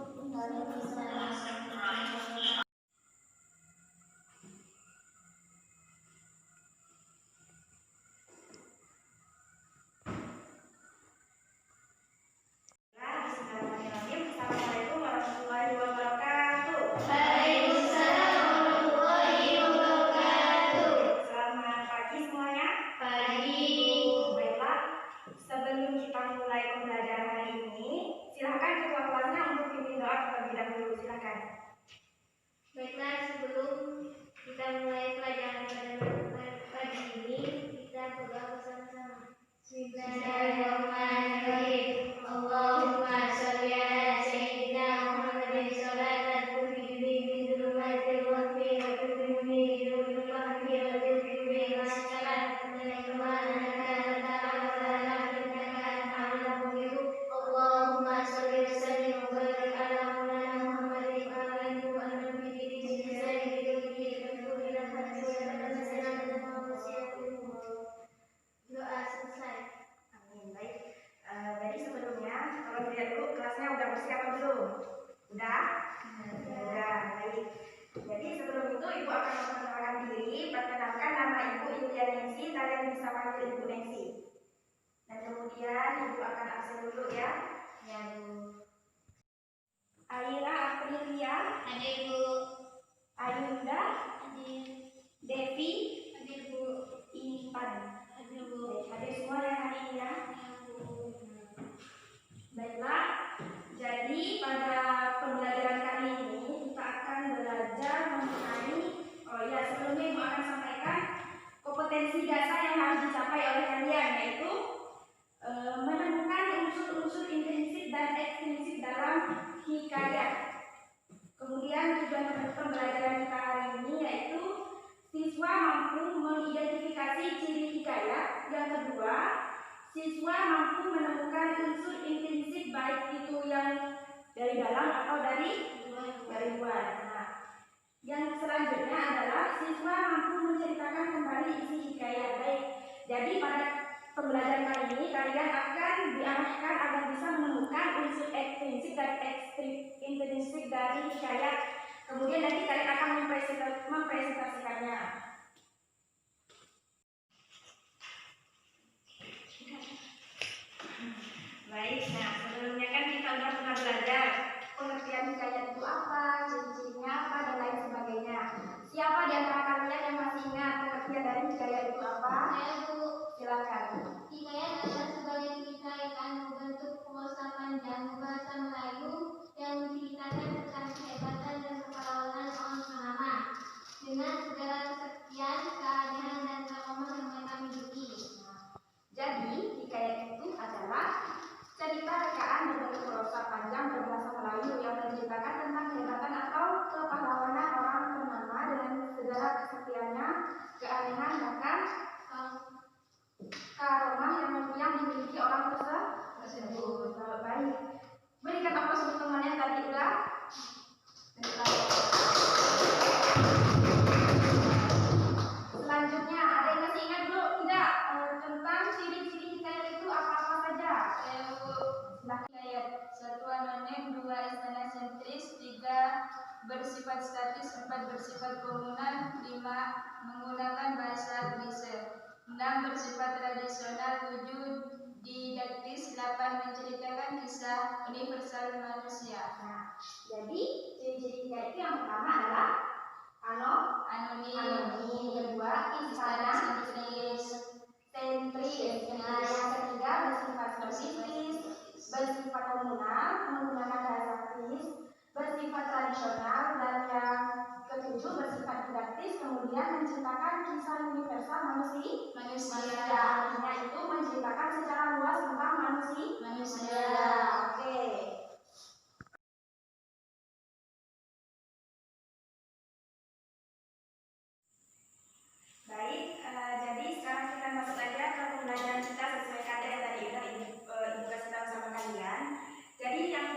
Assalamualaikum warahmatullahi wabarakatuh. Waalaikumsalam warahmatullahi wabarakatuh. Selamat pagi semuanya. Pagi. Baiklah, sebelum kita mulai pembelajaran hari ini, silakan ketua kelasnya untuk pimpin doa terlebih dahulu. Silakan. Baiklah, sebelum kita mulai pelajaran pada pagi ini, kita berdoa bersama-sama. Bismillahirrahmanirrahim. Allahumma sholli ala sayyidina Muhammadin sholatan tukhrijuni min dhulumatil wahmi wa tudkhiluni bi nuril fahmi wa tudkhiluni ila salat kama annaka anta al-wahhab innaka antal ghafur. Allahumma sholli wa sallim wa barik ala maulana Muhammadin wa ala alihi wa sahbihi bi lisanin yudhkir ila hati wa tanzilana wa doa selesai. Amin. Baik. Jadi sebelumnya, kalau dilihat dulu kelasnya udah bersih apa belum? Udah? Udah. Baik. Jadi sebelum itu Ibu akan memperkenalkan diri, perkenalkan nama Ibu Yulia Nengsi, kalian bisa panggil Ibu Nengsi. Dan kemudian Ibu akan absen dulu ya. Ya, Bu. Aira Aprilia, Hadir, Bu. Ayunda, Hadir. Devi, Hadir, Bu. Intan. Hadir, Bu. Baik, hadir semua ya hari ini ya. Baiklah, jadi pada pembelajaran kali ini kita akan belajar mengenai, sebelumnya Ibu akan sampaikan kompetensi dasar yang harus dicapai oleh kalian, yaitu menemukan unsur-unsur intrinsik dan ekstrinsik dalam hikayat. Kemudian tujuan pembelajaran kita hari ini yaitu siswa mampu mengidentifikasi ciri hikayat. Yang kedua, siswa mampu menemukan unsur intrinsik baik itu yang dari dalam atau dari luar. Nah, yang selanjutnya adalah siswa mampu menceritakan kembali isi hikayat. Baik, jadi pada pembelajaran kali ini kalian akan diarahkan agar bisa menemukan unsur ekstrinsik dan intrinsik dari hikayat. Kemudian nanti kalian akan mempresentasikannya. Baik, nah sebelumnya kan kita sudah pernah belajar pengertian hikayat itu apa, ciri-cirinya apa, dan lain sebagainya. Siapa di antara kalian yang masih ingat pengertian dari hikayat itu apa? Saya, Bu. Silakan. Hikayat adalah sebagai cerita yang membentuk prosa panjang bahasa Melayu yang menceritakan tentang kehebatan dan kepahlawanan orang pertama dengan segala kesaktian, keanehan, dan karomah yang mereka miliki. Jadi, hikayat itu adalah cerita rekaan berbentuk prosa panjang berbahasa Melayu yang menceritakan tentang kehebatan atau kepahlawanan orang ternama dengan segala kesaktiannya, keanehan, bahkan karomah yang dimiliki orang tersebut. Baik. Berikan aplaus untuk teman yang tadi udah. Selanjutnya, ada yang masih ingat dulu tidak tentang ciri-ciri hikayat itu apa-apa saja? Hikayat 1 anonim, 2 istana sentris, 3 bersifat statis, 4 bersifat komunal, 5 menggunakan bahasa klise, 6 bersifat tradisional, 7 didaktis, 8 menceritakan kisah universal manusia. Nah, jadi ciri-ciri hikayat itu yang pertama adalah anonim, kedua istana sentris, nah yang ketiga bersifat statis, bersifat komunal, menggunakan bahasa klis, bersifat tradisional, dan yang ketujuh bersifat didaktis, kemudian menceritakan kisah universal manusia. Artinya itu menceritakan secara luas tentang manusia. Oke. Baik, jadi sekarang kita masuk aja ke pembelajaran kita sesuai kajian yang tadi Ibu kasih tahu sama kalian. Jadi yang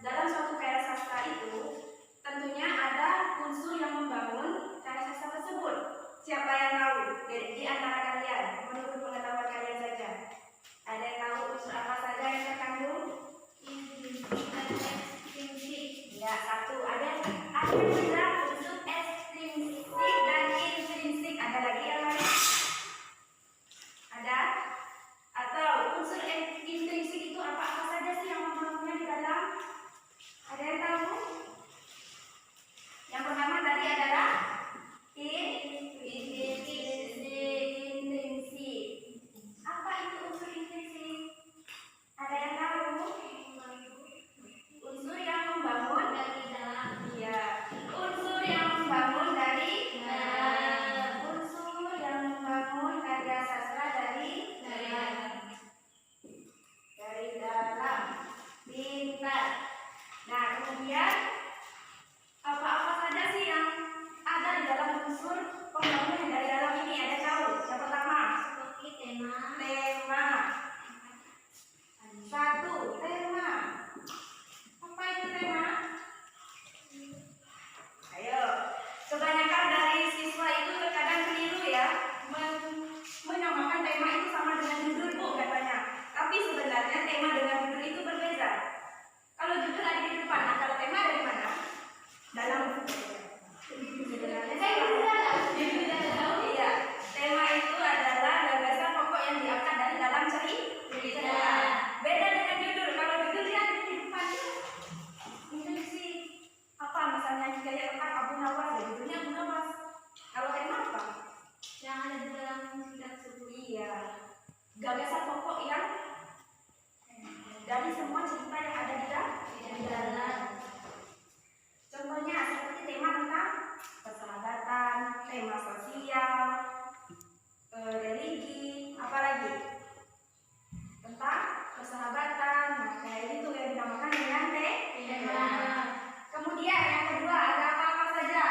dalam suatu karya sastra itu tentunya ada unsur yang membangun karya sastra tersebut. Siapa yang tahu di antara kalian? Menurut pengetahuan kalian saja. Ada yang tahu unsur apa saja yang terkandung akan bilang unsur ekstrinsik dan intrinsik. Ada lagi yang lain? Ada? Atau unsur intrinsik itu apa saja sih yang membangunnya di dalam? Ada yang tahu? Yang pertama tadi adalah intrinsik. Apa itu unsur intrinsik? Ada yang tahu? Unsur yang membangun dari dalam. Iya. Unsur yang membangun dari dalam. Unsur yang membangun karya sastra dari dalam. Pintar. Nah, kemudian apa-apa saja sih yang ada di dalam unsur pembangunan yang dari dalam ini? Ada tahu? Yang pertama, Seperti tema. Satu, tema. Apa itu tema? Ayo, kebanyakan dari siswa itu terkadang keliru ya, menamakan tema itu sama dengan judul bu katanya. Tapi sebenarnya tema dengan judul itu berbeda. Kalau judul ada di depan, nah kalau tema ada di mana? Dalam. Sebenarnya iya. Tema itu adalah gagasan pokok yang diangkat dari dalam cerita. Beda dengan judul. Kalau judul dia ada di depan. Ini sih apa misalnya kayak tentang Abu Nawas, ya judulnya Abu Nawas. Kalau tema apa? Yang ada di dalam cerita tersebut. Iya. Gagasan pokok yang dari semua cerita yang ada di dalam. Contohnya seperti tema tentang persahabatan, tema sosial, religi, apalagi tentang persahabatan. Nah, kayak gitu yang dinamakan dengan tema. Kemudian yang kedua ada apa saja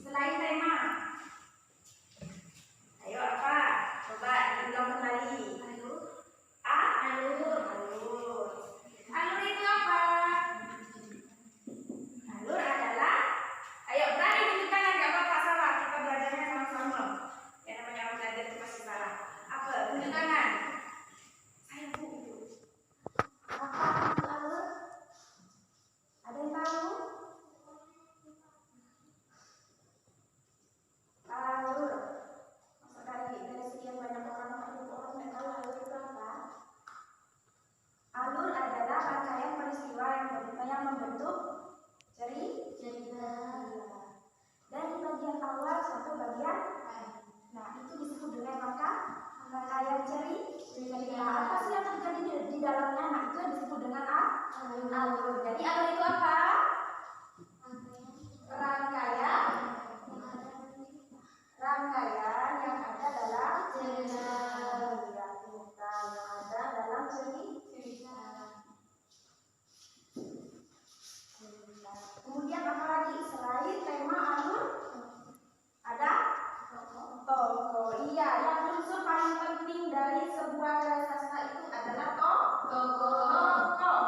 selain tema? Ayo apa? Coba diulang kembali. Alur. Alur itu apa? Alur adalah, ayo berani tunjukkan, nggak apa-apa salah, kita belajarnya sama-sama. Yang namanya orang belajar itu pasti salah. Apa? Tunjuk tangan. Saya bu. Apa itu alur? Ada yang tahu? Alur. Masa dari sekian banyak orang nggak tahu alur itu apa? Alur adalah rangkaian peristiwa yang membentuk cerita. Dari bagian awal sampai bagian akhir. Nah, itu disebut dengan rangkaian cerita. Apa sih yang terjadi di dalamnya? Nah, itu disebut dengan alur. Jadi alur itu apa? Rangkaian yang ada dalam cerita. Yang ada dalam cerita. Kemudian apa lagi selain tema alur? Ada tokoh. Iya, yang unsur paling penting dari sebuah karya sastra itu adalah tokoh.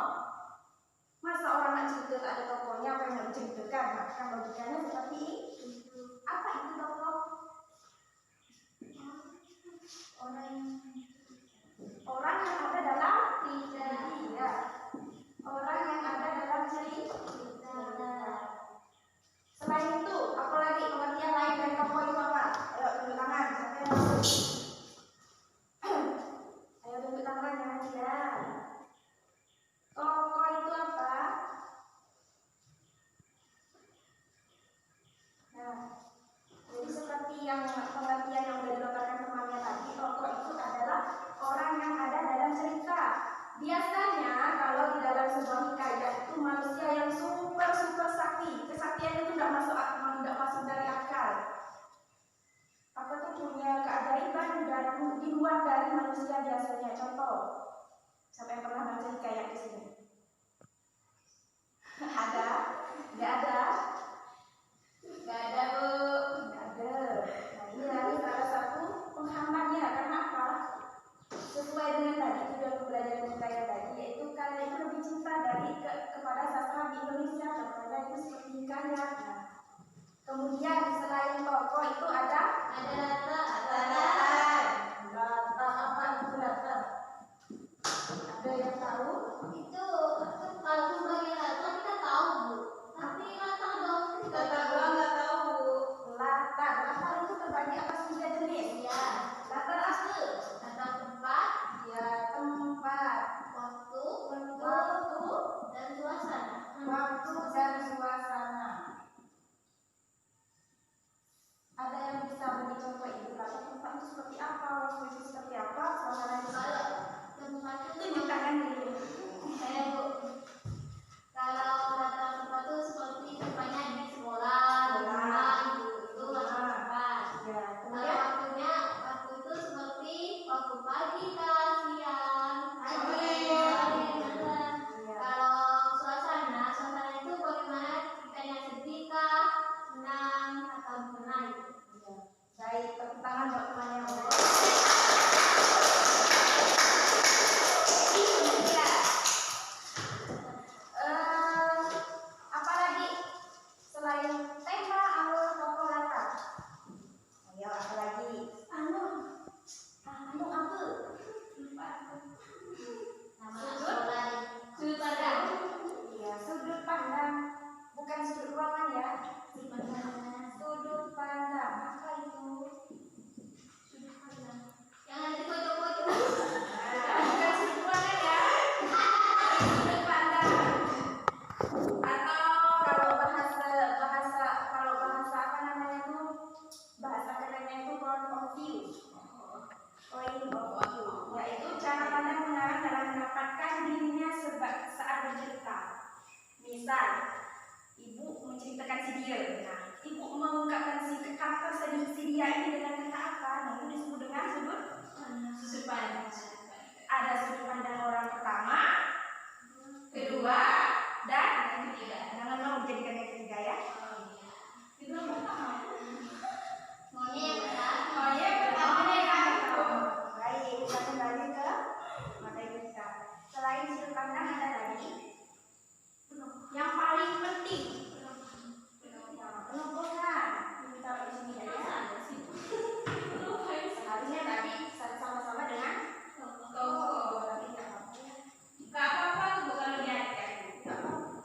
Masa orang nak cerita tak ada tokohnya, apa yang mau diceritakan? Nah, kan logikanya seperti itu. Apa itu tokoh? Orang yang ada dalam cerita. Orang yang ada dalam cerita. Selain itu, apalagi pengertian lain dari tokoh itu apa? Ayo tunjuk tangan, siapa yang tahu? Ayo tunjuk tangan yang dia. Tokoh itu apa? Nah, jadi seperti yang pengertian yang sudah dilontarkan temannya tadi, tokoh itu adalah orang yang ada dalam cerita. Biasanya kalau di dalam sebuah hikayat itu manusia yang super sakti. Kesaktian itu nggak masuk dari akal. Apa tuh punya keajaiban di luar dari manusia biasanya. Contoh, siapa yang pernah baca hikayat di sini? Ada? Nggak ada? Nggak ada bu. Nggak ada. Nah ini salah satu penghambatnya. Karena apa? Sesuai dengan tadi tujuan pembelajaran hikayat tadi, yaitu karya itu lebih cinta kepada sastra di Indonesia. Contohnya itu seperti hikayat. Nah, kemudian selain tokoh itu ada latar. Apa itu latar? Ada yang tahu? Itu kalau sebagai latar kita tahu bu, tapi Waktu dan suasana. Ada yang bisa beri contoh ibu kata tempat itu seperti apa, waktu itu seperti apa, suasana itu seperti apa? Tempat itu Tunjukkan dulu. saya Bu. Kalau kata tempat itu seperti tempatnya di sekolah, di rumah, itu tempat. Ya, Kalau kemudian waktu itu seperti waktu pagi, kah, siang, Sore. malam. Kalau suasana itu bagaimana ceritanya, sedih kah, senang atau gimana gitu. baik, tepuk tangan buat teman yang lain. Ya. Apa lagi selain tema, alur, tokoh, latar? Ayo, apa lagi? Anu apa? Lupa aku. Nama Sudut? sekolah Sudut pandang. Iya, sudut pandang. Bukan sudut ruangan ya. di mana Sudut pandang. Apa itu? Sudut pandang. yang ada di pojok-pojok. Bukan sudut ruangan ya. Sudut pandang. Atau kalau bahasa apa namanya itu, bahasa kerennya itu point of view. Point of view, yaitu cara pandang mengarang dalam mendapatkan dirinya saat bercerita. Misal, ibu menceritakan si dia. Nah, ibu mengungkapkan si karakter si dia ini dengan kata apa? Nah, itu disebut dengan sudut pandang. Ada sudut pandang orang pertama, kedua, dan ketiga. Jangan mau menjadikan yang ketiga ya. Itu yang pertama. Maunya yang pertama. Maunya yang pertama. Baik, kita kembali ke materi kita. Selain sudut pandang ada lagi yang paling penting. Penumpukan. Ini taruh di sini ya. Seharusnya tadi sama-sama dengan tokoh. Tapi nggak apa-apa. Nggak apa-apa tuh kalau diajarkan. Nggak apa-apa.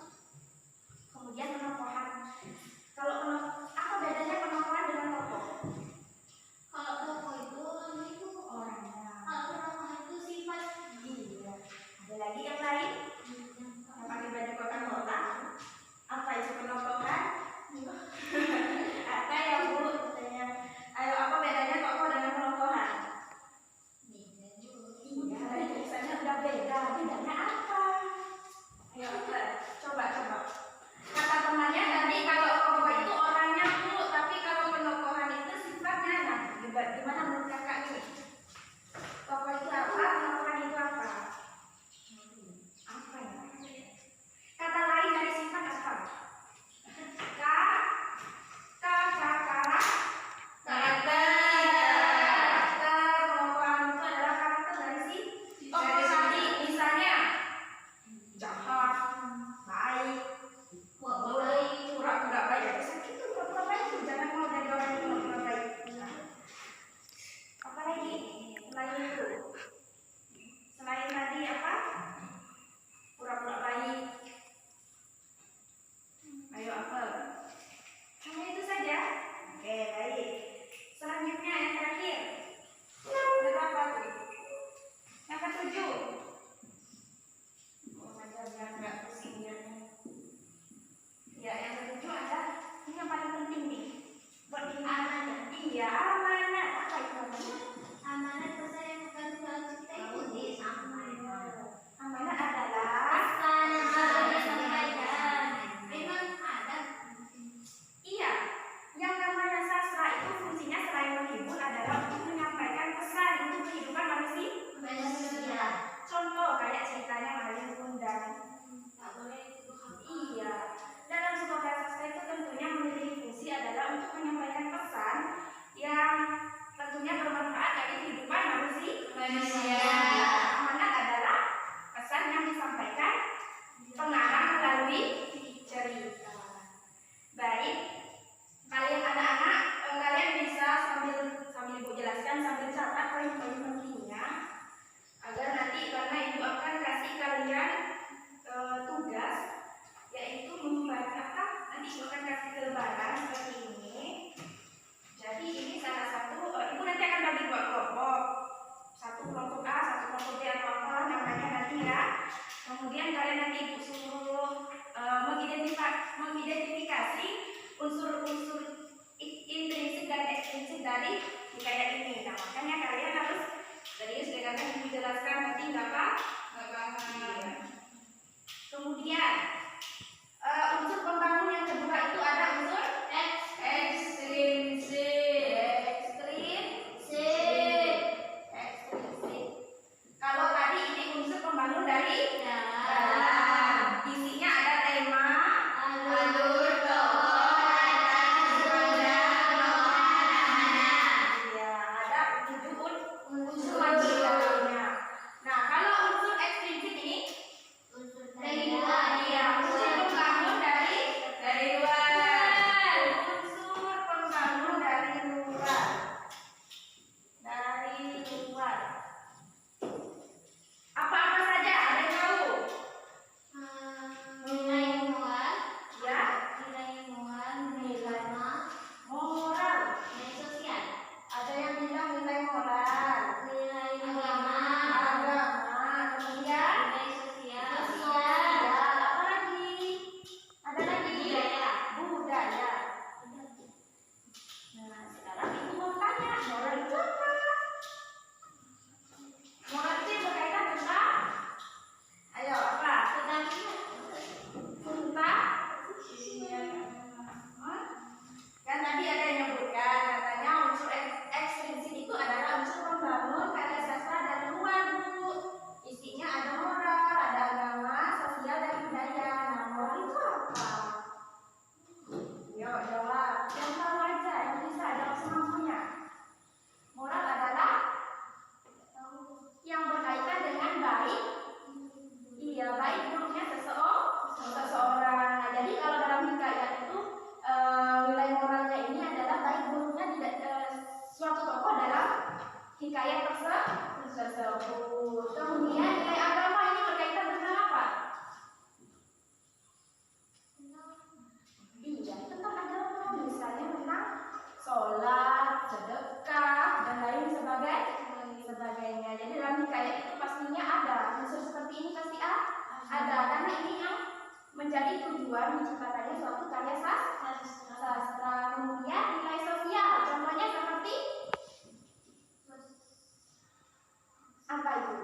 unsur intrinsik dan ekstrinsik dari hikayat ini. Nah, makanya kalian harus serius dengarkan yang dijelaskan, nanti nggak paham. Kemudian unsur pembangun yang kedua itu ada unsur ekstrinsik. Kalau tadi ini unsur pembangun dari dalam, isinya ada tema, alur tokoh, ya ada 7 unsur lagi di dalamnya. Nah, kalau unsur ekstrinsik ini Dari luar. iya, unsur pembangun dari luar. Unsur pembangun dari luar. Dari luar. Apa-apa saja, ada yang tahu? Nilai moral, Ya, nilai moral, nilai agama, moral. nilai sosial, Ada yang bilang nilai moral, nilai agama, agama, kemudian nilai sosial, sosial, apa lagi? Ada lagi? Budaya. Nah, sekarang ibu mau tanya, moral itu apa? Moral itu yang berkaitan tentang, ayo apa? Tentang Hah? Kan tadi ada yang menyebutkan katanya unsur ekstrinsik itu adalah unsur pembangun karya sastra dari luar, Bu. Isinya ada moral, ada agama, sosial, dan budaya. Nah, moral itu apa? Yuk jawab. Yang tahu aja, yang bisa jawab semampunya. Moral adalah yang berkaitan dengan baik, iya baik buruknya seseorang. Nah, jadi kalau dalam hikayat itu nilai moralnya ini adalah baik buruknya tidak suatu tokoh dalam hikayat tersebut. Kemudian nilai agama ini berkaitan dengan apa? Iya, tentang agama, misalnya tentang sholat, sedekah, dan lain sebagainya. Jadi dalam hikayat itu pastinya ada unsur seperti ini, pasti ada, karena ini yang menjadi tujuan menciptakannya suatu karya sastra. Kemudian nilai sosial, contohnya seperti apa itu?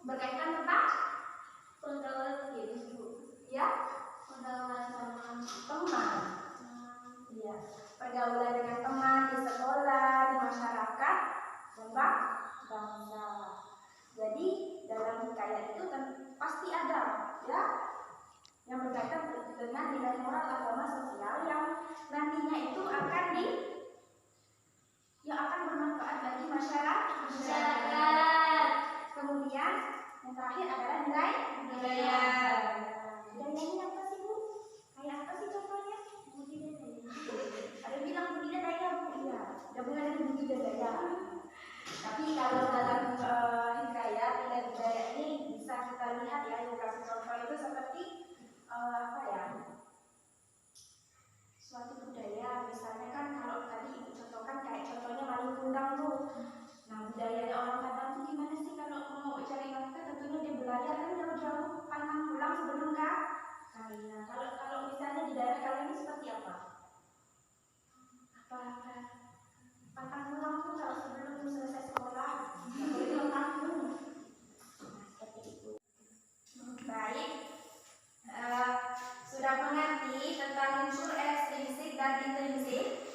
Berkaitan tentang ya teman. Iya, pergaulan dengan teman di sekolah, di masyarakat, dan bangsa. Jadi dalam hikayat itu pasti ada, ya, yang berkaitan dengan nilai moral, agama, sosial yang nantinya itu akan akan bermanfaat bagi masyarakat. Kemudian yang terakhir adalah nilai budaya. Budaya ini apa sih, Bu? Kayak apa sih contohnya? Ada yang bilang budidaya, Bu. Iya, gabungan dari budidaya. Tapi kalau dalam hikayat nilai budaya ini bisa kita lihat ya, yang kasih contoh itu seperti apa ya? Suatu budaya, misalnya kan kalau tadi ibu contohkan kayak contohnya maling kundang tuh. Nah, budayanya orang Padang tuh gimana sih kalau mau cari nafkah? Tentunya dia berlayar kan jauh-jauh, pantang pulang sebelum kalian. Kalau misalnya di daerah kalian ini seperti apa? Pantang pulang tuh kalau sebelum selesai sekolah, nggak boleh pulang kampung. Nah, seperti itu. Baik, sudah mengerti tentang unsur ekstrinsik dan intrinsik?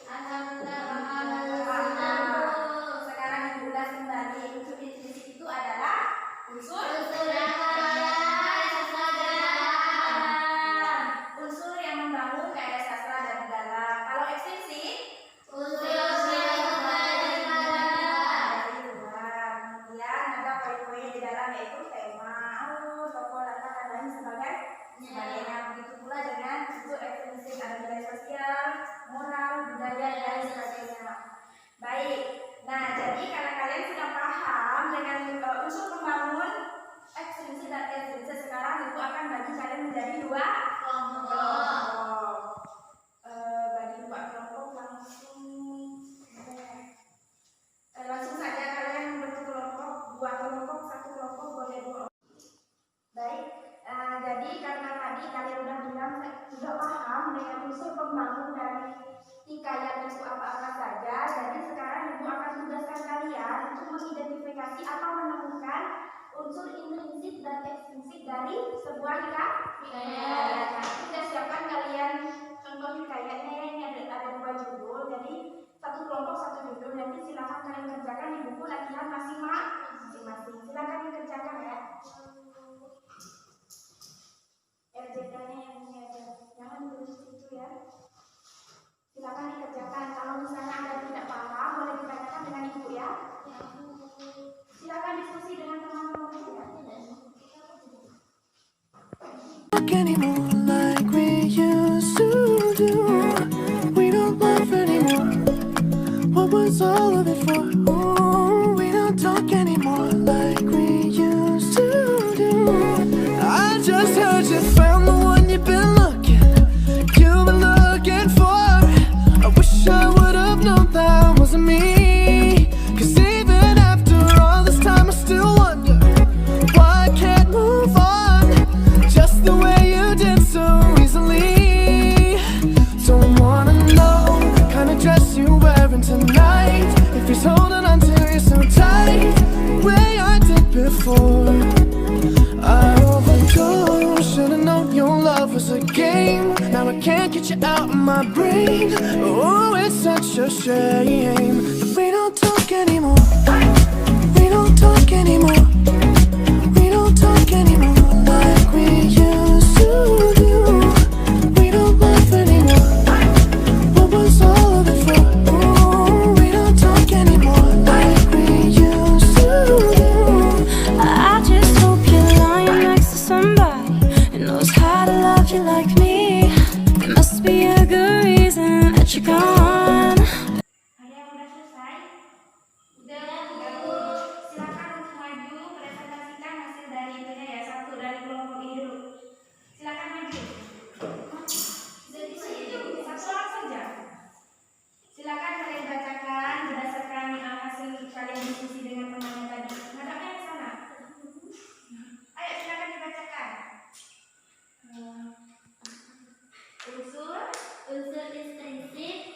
Sekarang Ibu ulas kembali. Unsur intrinsik itu adalah unsur yang membangun karya sastra dari dalam. Kalau ekstrinsik dari luar. Kemudian ada poin-poin di dalam yaitu tema, alur, tokoh, latar, dan lain sebagainya. Begitu pula dengan unsur ekstrinsik, ada nilai sosial, moral, budaya, dan lain sebagainya. Baik, nah jadi karena kalian sudah paham dengan unsur pembangun ekstrinsik dan intrinsik, sekarang Ibu akan bagi kalian menjadi dua kelompok. Bagi dua kelompok langsung saja kalian membentuk kelompok, dua kelompok, satu kelompok boleh dua. Baik, jadi karena tadi kalian sudah bilang sudah paham paham dengan unsur pembangun dari hikayat itu apa-apa saja. Jadi sekarang Ibu akan tugaskan kalian untuk mengidentifikasi atau menemukan unsur intrinsik dan ekstrinsik dari sebuah hikayat. Kita siapkan kalian contoh hikayatnya ya, ini ada 2 judul. Jadi satu kelompok satu judul. Nanti silakan kalian kerjakan di buku latihan masing-masing. Silakan dikerjakan ya. RJK-nya yang ini aja, jangan tulis itu ya. Silakan dikerjakan. Kalau misalnya ada tidak paham, boleh ditanyakan dengan ibu ya. Silakan diskusi dengan teman-teman ya. Anymore like we used to do. We don't love anymore. What was all of it for? Ooh, we don't talk anymore like we used to do. I just heard you found the one you've been looking for. I wish I would have known that wasn't me. 'Cause even after all this time I still wonder why I can't move on just the way you did so easily. Don't wanna know the kind of dress you're wearing tonight, if he's holding on to you so tight, the way I did before. I overdosed, should've known your love was a game. Now I can't get you out of my brain. Oh, it's such a shame that we don't talk anymore. We don't talk anymore. We don't talk anymore like we used to do. We don't laugh anymore. What was all of it for? Ooh, we don't talk anymore like we used to do. I just hope you're lying next to somebody who knows how to love you like me. There must be a good reason that you're gone. Ada yang udah selesai? Udah, Bu. Silakan untuk maju presentasikan hasil dari itunya ya, satu dari kelompok ini dulu. Silakan maju. Satu orang saja. Silakan kalian bacakan berdasarkan hasil kalian diskusi dengan temannya tadi. Ngadapnya ke sana. Ayo silakan dibacakan. unsur intrinsik,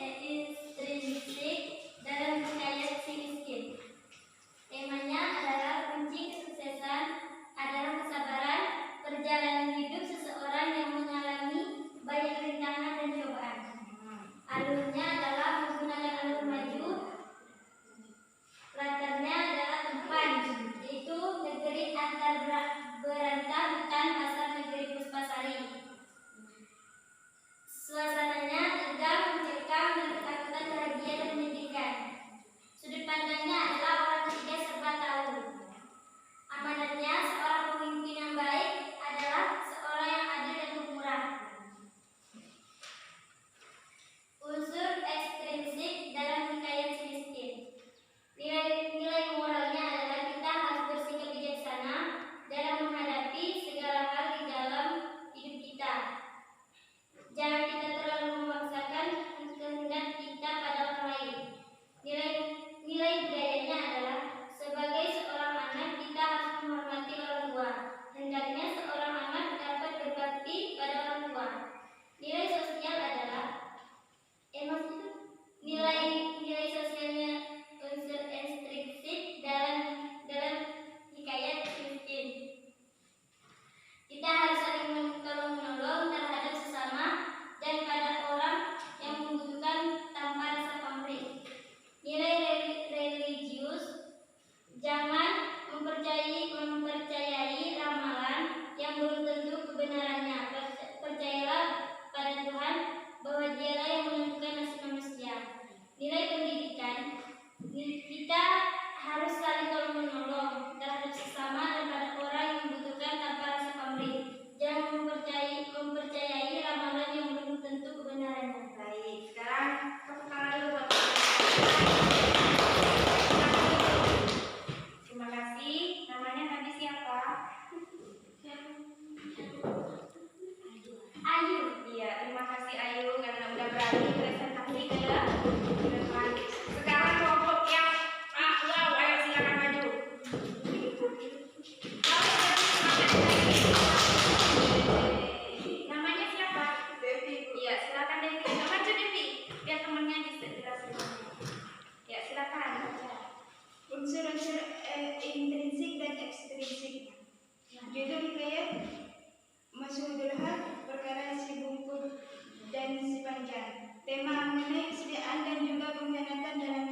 si buku dan si panjang. Tema mengenai kesediaan dan juga pengkhianatan dalam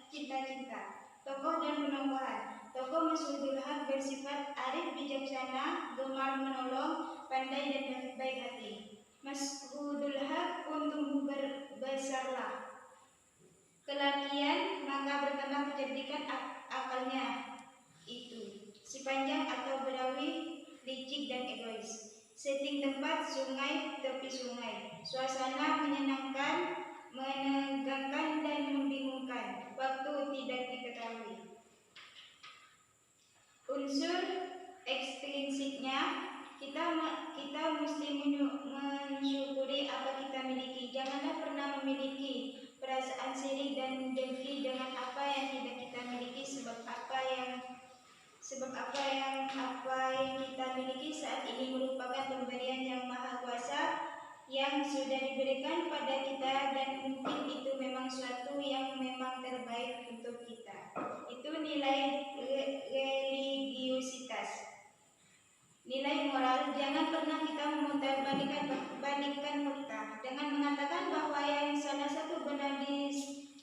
cinta-cinta. Tokoh dan penangguhan. Tokoh Mas'udul Haq bersifat arif bijaksana, gemar menolong, pandai dan baik hati. Mas'udul Haq pun tumbuh besarlah kelakian, maka bertambah kecerdikan akalnya itu. Si panjang atau Betawi licik dan egois. Setting tempat sungai, tepi sungai. Suasana menyenangkan, menegangkan dan membingungkan. Waktu tidak diketahui. Unsur ekstrinsiknya, kita mesti mensyukuri apa kita miliki. Janganlah pernah memiliki perasaan sirik dan dengki dengan apa yang tidak kita miliki, sebab apa yang kita miliki saat ini merupakan pemberian yang maha kuasa yang sudah diberikan pada kita, dan mungkin itu memang suatu yang memang terbaik untuk kita. Itu nilai religiusitas. Nilai moral, jangan pernah kita memutarbalikkan fakta dengan mengatakan bahwa yang salah satu benar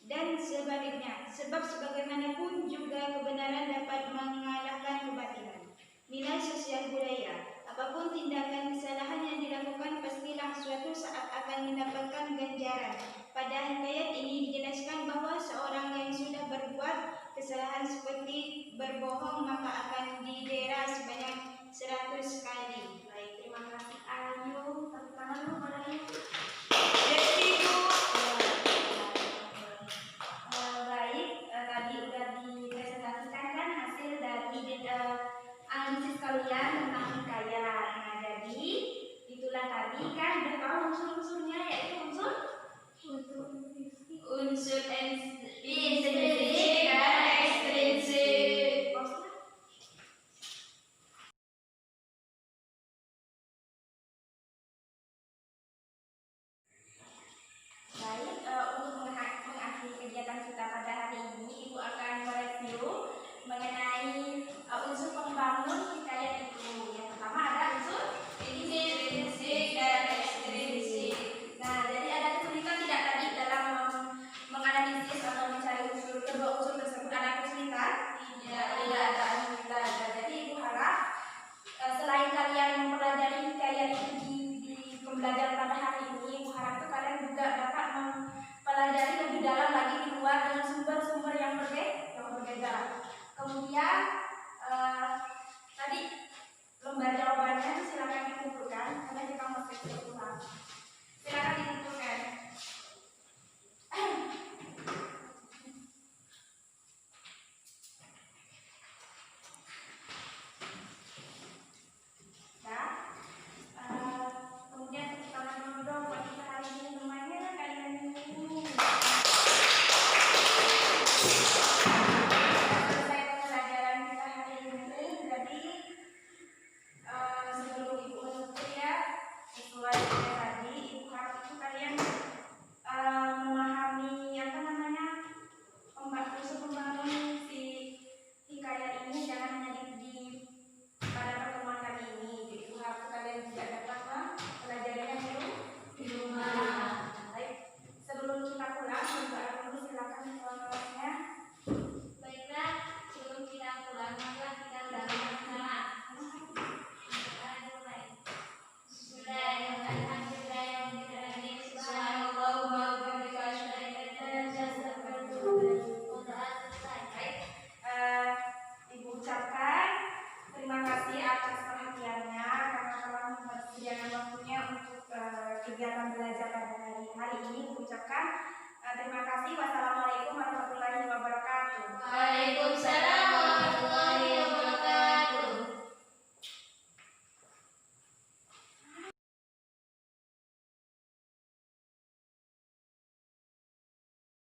dan sebaliknya, sebab sebagaimanapun juga kebenaran dapat mengalahkan kebatilan. Nilai sosial budaya, apapun tindakan kesalahan yang dilakukan pastilah suatu saat akan mendapatkan ganjaran. Pada hikayat ini dijelaskan bahwa seorang yang sudah berbuat kesalahan seperti berbohong maka akan didera sebanyak 100 kali. Baik, terima kasih Ayu. Tepuk tangan dulu pada Ayu. Baik, tadi udah dipresentasikan kan hasil dari analisis kalian tentang hikayat. Nah, jadi itulah tadi kan udah tahu unsur-unsurnya, yaitu unsur intrinsik dan ekstrinsik. Baik, untuk mengakhiri kegiatan kita pada hari ini, Ibu akan mereview mengenai unsur pembangun hikayat itu. Yang pertama ada unsur intrinsik dan ekstrinsik. Nah, jadi ada kesulitan tidak tadi dalam menganalisis atau mencari kedua unsur tersebut? Ada kesulitan? Tidak ada kesulitan. Jadi Ibu harap selain kalian mempelajari hikayat itu di pembelajaran